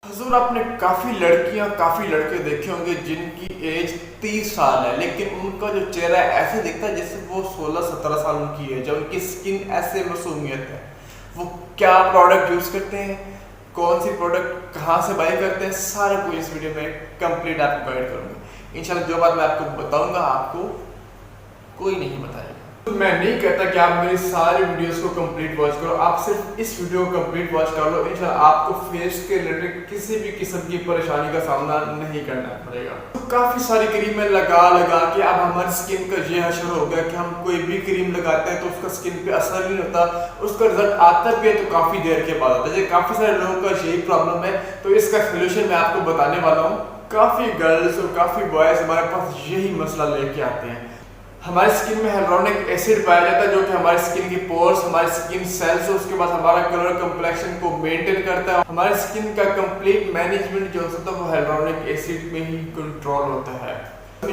हजूर आपने काफ़ी लड़कियां काफ़ी लड़के देखे होंगे जिनकी एज 30 साल है, लेकिन उनका जो चेहरा है ऐसे दिखता है जैसे वो 16-17 साल उनकी एज है। उनकी स्किन ऐसे मासूमियत है। वो क्या प्रोडक्ट यूज़ करते हैं, कौन सी प्रोडक्ट कहाँ से बाय करते हैं, सारा कुछ इस वीडियो में कंप्लीट आपको गाइड करूँगा। इंशाल्लाह जो बात मैं आपको बताऊँगा आपको कोई नहीं बताएगा। तो मैं नहीं कहता कि आप मेरी सारी वीडियोस को कंप्लीट वॉच करो, आप सिर्फ इस वीडियो को कंप्लीट वॉच कर लो। इंशाल्लाह आपको फेस के रिलेटेड किसी भी किस्म की परेशानी का सामना नहीं करना पड़ेगा। तो काफ़ी सारी क्रीमें लगा के अब हमारी स्किन का ये हशर हो गया कि हम कोई भी क्रीम लगाते हैं तो उसका स्किन पे असर नहीं होता, उसका रिजल्ट आता भी है तो काफ़ी देर के बाद आता है। काफ़ी सारे लोगों का यही प्रॉब्लम है, तो इसका सोल्यूशन मैं आपको बताने वाला हूँ। काफ़ी गर्ल्स और काफ़ी बॉयज़ हमारे पास यही मसला लेके आते हैं। हमारी स्किन में हाइलुरोनिक एसिड पाया जाता है जो कि हमारी स्किन की पोर्स, हमारी स्किन सेल्स, उसके बाद हमारा कलर कम्प्लेक्शन को मेंटेन करता है। हमारी स्किन का कंप्लीट मैनेजमेंट जो होता है वो हाइलुरोनिक एसिड में ही कंट्रोल होता है।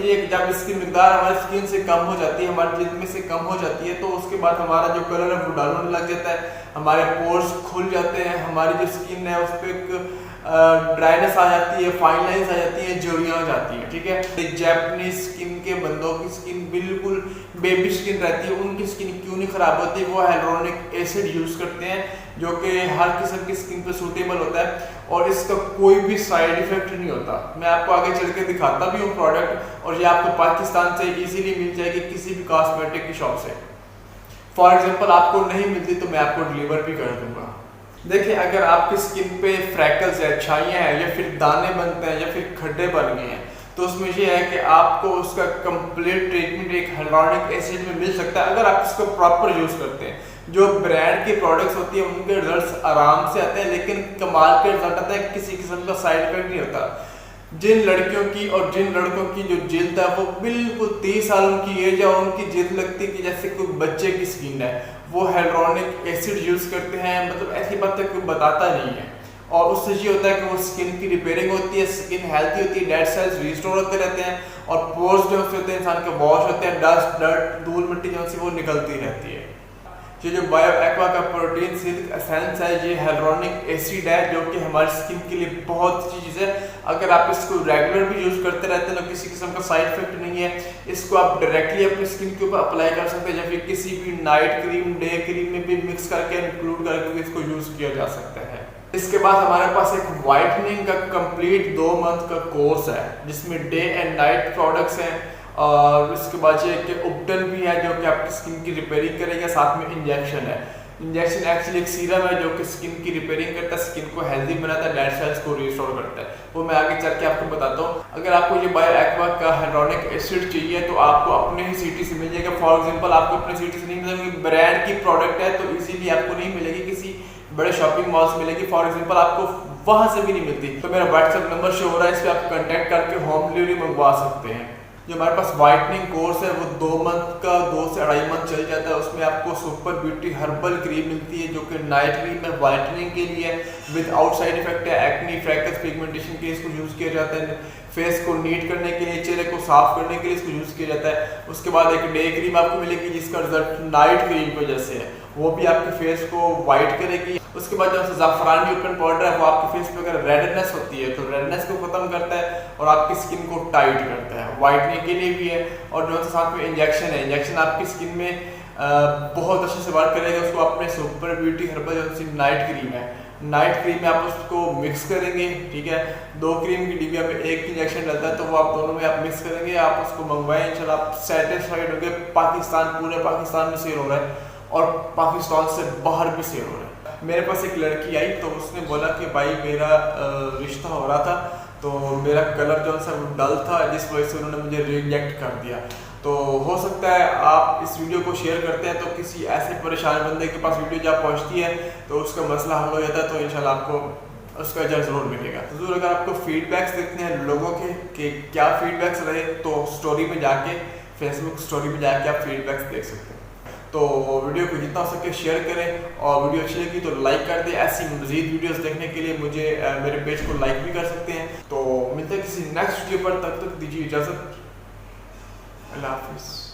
ये जब इसकी मिकदार हमारी स्किन से कम हो जाती है, हमारी जिल्द में से कम हो जाती है, तो उसके बाद हमारा जो कलर है वो डाउन होने लग जाता है, हमारे पोर्स खुल जाते हैं, हमारी जो स्किन है उस पर एक ड्राइनेस आ जाती है, फाइन लाइंस आ जाती है, झुर्रियाँ आ जाती हैं। ठीक है, जैपनीज स्किन के बंदों की स्किन बिल्कुल बेबी स्किन रहती है, उनकी स्किन क्यों नहीं खराब होती? वो हाइलुरोनिक एसिड यूज करते हैं जो कि हर किस्म की स्किन पे सूटेबल होता है और इसका कोई भी साइड इफेक्ट नहीं होता। मैं आपको आगे चल के दिखाता भी हूँ प्रोडक्ट, और ये आपको पाकिस्तान से इजीली मिल जाएगी किसी भी कॉस्मेटिक की शॉप से। फॉर एग्जांपल आपको नहीं मिलती तो मैं आपको डिलीवर भी कर दूंगा। देखिए, अगर आपकी स्किन पे फ्रैकल्स है, छाइयाँ हैं, या फिर दाने बनते हैं, या फिर खड्डे बन गए हैं, तो उसमें ये है कि आपको उसका कंप्लीट ट्रीटमेंट एक हाइलुरोनिक एसिड में मिल सकता है अगर आप इसको प्रॉपर यूज़ करते हैं। जो ब्रांड की प्रोडक्ट्स होती है उनके रिजल्ट्स आराम से आते हैं, लेकिन कमाल के रिजल्ट आता है, किसी किस्म का साइड इफेक्ट नहीं होता। जिन लड़कियों की और जिन लड़कों की जो जिल्द है वो बिल्कुल 30 साल की एज है और उनकी जिल्द लगती है कि जैसे कोई बच्चे की स्किन है, वो हाइलुरोनिक एसिड यूज़ करते हैं। मतलब ऐसी बात तक कोई बताता नहीं है, और उससे ये होता है कि वो स्किन की रिपेयरिंग होती है, स्किन हेल्थी होती है, डेड सेल्स रिस्टोर होते रहते हैं, और पोर्स जो होते हैं इंसान के वॉश होते हैं, डस्ट डर्ट धूल मिट्टी जो सी वो निकलती रहती है। ये जो बायो एक्वा का प्रोटीन सिल्क एसेंस है, ये हाइलुरोनिक एसिड है जो कि हमारी स्किन के लिए बहुत अच्छी चीज़ है। अगर आप इसको रेगुलर भी यूज़ करते रहते हैं तो किसी किस्म का साइड इफेक्ट नहीं है। इसको आप डायरेक्टली अपनी स्किन के ऊपर अप्लाई कर सकते हैं, या फिर किसी भी नाइट क्रीम, डे क्रीम में भी मिक्स करके इंक्लूड करके इसको यूज़ किया जा सकता है। इसके बाद हमारे पास एक वाइटनिंग का कंप्लीट 2 मंथ का कोर्स है जिसमें डे एंड नाइट प्रोडक्ट्स हैं, और इसके बाद ये कि उपटन भी है जो कि आपकी स्किन की रिपेयरिंग करेगा। साथ में इंजेक्शन है। इंजेक्शन एक्चुअली एक सीरम है जो कि स्किन की रिपेयरिंग करता है, स्किन को हेल्दी बनाता है, डेड सेल्स को रिस्टोर करता है। वो मैं आगे चल के आपको बताता हूँ। अगर आपको ये बायो एक्वा का हाइलुरोनिक एसिड चाहिए तो आपको अपने ही सिटी से मिल जाएगा। फॉर एग्जांपल आपको अपने सिटी से नहीं मिलेगी, ब्रांड की प्रोडक्ट है तो इजीली आपको नहीं मिलेगी, किसी बड़े शॉपिंग मॉल से मिलेगी। फॉर एग्जांपल आपको वहां से भी नहीं मिलती, तो मेरा व्हाट्सएप नंबर शो हो रहा है, इस पर आप कॉन्टैक्ट करके होम डिलीवरी मंगवा सकते हैं। जो हमारे पास वाइटनिंग कोर्स है वो 2 मंथ का 2 से 2.5 मंथ चल जाता है। उसमें आपको सुपर ब्यूटी हर्बल क्रीम मिलती है जो कि नाइट क्रीम है, वाइटनिंग के लिए विद आउट साइड इफेक्ट है, एक्नी, फ्रैकल्स, पिगमेंटेशन के लिए इसको यूज़ किया जाता है, फेस को नीट करने के लिए, चेहरे को साफ करने के लिए इसको यूज़ किया जाता है। उसके बाद एक डे क्रीम आपको मिलेगी जिसका रिजल्ट नाइट क्रीम की वजह से है, वो भी आपके फेस को वाइट करेगी। उसके बाद जो ज़ाफ़रानी ओपन पाउडर है वो आपके फेस पे अगर रेडनेस होती है तो रेडनेस को ख़त्म करता है और आपकी स्किन को टाइट करता है, वाइटनिंग के लिए भी है। और जो साथ में इंजेक्शन है, इंजेक्शन आपकी स्किन में बहुत अच्छे से वर्क करेगा। उसको अपने सुपर ब्यूटी हर्बल जो नाइट क्रीम है, नाइट क्रीम में आप उसको मिक्स करेंगे। ठीक है, 2 क्रीम की डिबिया में 1 इंजेक्शन रहता है, तो वो आप दोनों में आप मिक्स करेंगे, आप उसको मंगवाएं। इंशाल्लाह आप सेटिस्फाइड होंगे। पाकिस्तान, पूरे पाकिस्तान में सेल हो रहा है और पाकिस्तान से बाहर भी सेल हो रहा है। मेरे पास एक लड़की आई तो उसने बोला कि भाई मेरा रिश्ता हो रहा था तो मेरा कलर जो सा वो डल था, जिस वजह से उन्होंने मुझे रिजेक्ट कर दिया। तो हो सकता है आप इस वीडियो को शेयर करते हैं तो किसी ऐसे परेशान बंदे के पास वीडियो जब पहुंचती है तो उसका मसला हल हो जाता है, तो इंशाल्लाह आपको उसका अजर ज़रूर मिलेगा। तो ज़रूर अगर आपको फीडबैक्स देखते हैं लोगों के कि क्या फीडबैक्स रहे तो स्टोरी में जाके, फेसबुक स्टोरी में जाके आप फीडबैक्स देख सकते हैं। तो वीडियो को जितना हो सके शेयर करें, और वीडियो अच्छी लगी तो लाइक कर दें। ऐसी मज़ीद वीडियोस देखने के लिए मुझे मेरे पेज को लाइक भी कर सकते हैं। तो मिलते हैं किसी नेक्स्ट वीडियो पर, तब तक दीजिए इजाज़त। अल्लाह हाफिज़।